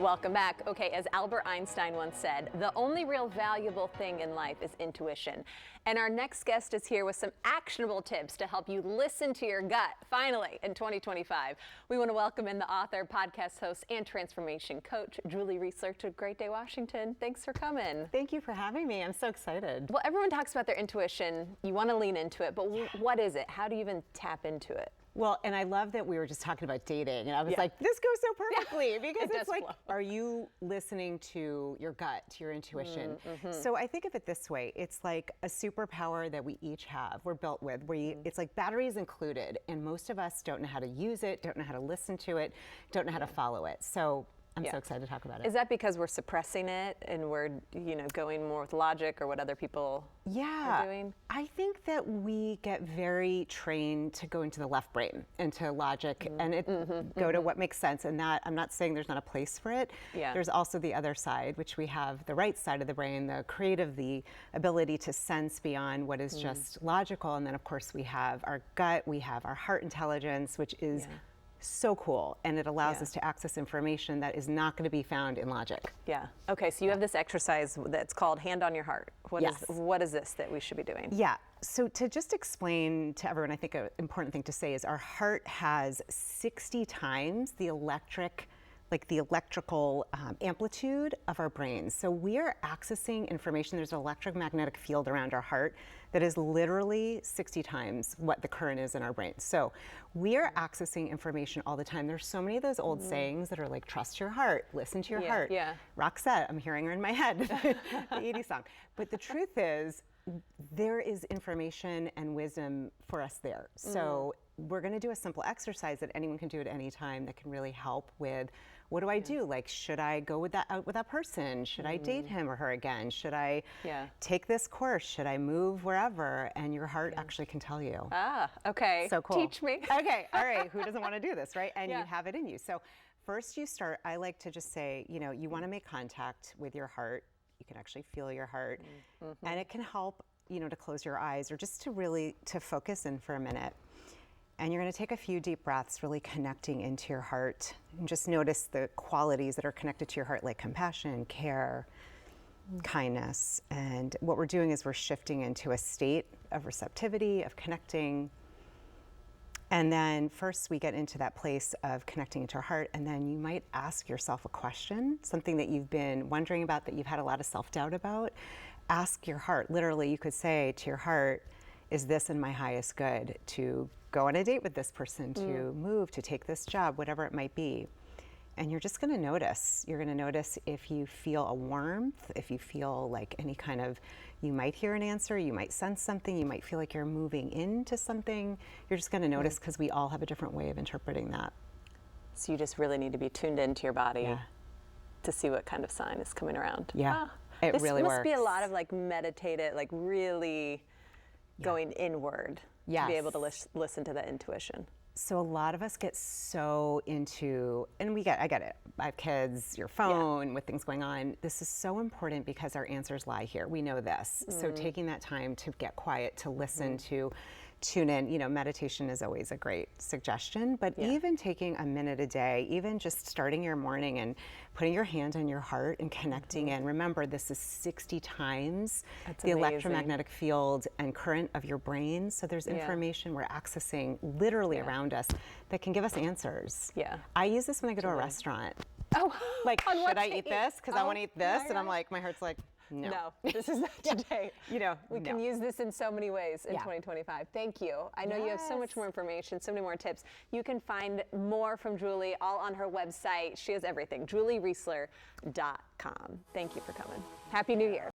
Welcome back. Okay, as Albert Einstein once said, the only real valuable thing in life is intuition. And our next guest is here with some actionable tips to help you listen to your gut, finally, in 2025. We want to welcome in the author, podcast host, and transformation coach, Julie Reisler, to Great Day, Washington. Thanks for coming. Thank you for having me. I'm so excited. Well, everyone talks about their intuition. You want to lean into it, but what is it? How do you even tap into it? Well, and I love that we were just talking about dating, and I was like, this goes so perfectly, because it's like, flow. Are you listening to your gut, to your intuition? So I think of it this way. It's like a superpower that we each have, we're built with, where it's like batteries included, and most of us don't know how to use it, don't know how to listen to it, don't know how to follow it. So I'm so excited to talk about it. Is that because we're suppressing it and we're, going more with logic or what other people are doing? I think that we get very trained to go into the left brain, into logic, and go to what makes sense. And that, I'm not saying there's not a place for it. There's also the other side, which we have the right side of the brain, the creative, the ability to sense beyond what is just logical. And then, of course, we have our gut, we have our heart intelligence, which is so cool, and it allows us to access information that is not going to be found in logic. Okay, so you have this exercise that's called Hand on Your Heart. What is this that we should be doing? So to just explain to everyone, I think an important thing to say is our heart has 60 times the electrical amplitude of our brains. So we are accessing information. There's an electromagnetic field around our heart that is literally 60 times what the current is in our brain. So we are accessing information all the time. There's so many of those old sayings that are like, trust your heart, listen to your heart. Roxette, I'm hearing her in my head, the 80s song. But the truth is, there is information and wisdom for us there. So we're going to do a simple exercise that anyone can do at any time that can really help with, what do I do? Like, should I go with that person? Should I date him or her again? Should I take this course? Should I move wherever? And your heart actually can tell you. Okay. So cool. Teach me. Okay. All right. Who doesn't want to do this, right? And you have it in you. So first you start, I like to just say, you want to make contact with your heart. You can actually feel your heart, and it can help, to close your eyes or just to focus in for a minute. And you're going to take a few deep breaths, really connecting into your heart, and just notice the qualities that are connected to your heart, like compassion, care, kindness. And what we're doing is we're shifting into a state of receptivity, of connecting. And then first we get into that place of connecting to our heart, and then you might ask yourself a question, something that you've been wondering about, that you've had a lot of self-doubt about. Ask your heart. Literally, you could say to your heart, is this in my highest good to go on a date with this person, to move, to take this job, whatever it might be. And you're just going to notice. You're going to notice if you feel a warmth, if you feel like any kind of, you might hear an answer, you might sense something, you might feel like you're moving into something. You're just going to notice, because we all have a different way of interpreting that. So you just really need to be tuned into your body to see what kind of sign is coming around. It really works. This must be a lot of meditative, really going inward to be able to listen to that intuition. So a lot of us get so into, and I get it. I have kids, your phone, with things going on. This is so important because our answers lie here. We know this. So taking that time to get quiet, to listen, to tune in, meditation is always a great suggestion, but even taking a minute a day, even just starting your morning and putting your hand on your heart and connecting in. Remember, this is 60 times the electromagnetic field and current of your brain. So there's information we're accessing literally around us that can give us answers. I use this when I go to a restaurant. Like, should I eat this? Because I want to eat this. And I'm like, my heart's like, no, this is not today. We can use this in so many ways in 2025. Thank you. I know you have so much more information, so many more tips. You can find more from Julie all on her website. She has everything, juliereisler.com. Thank you for coming. Happy New Year.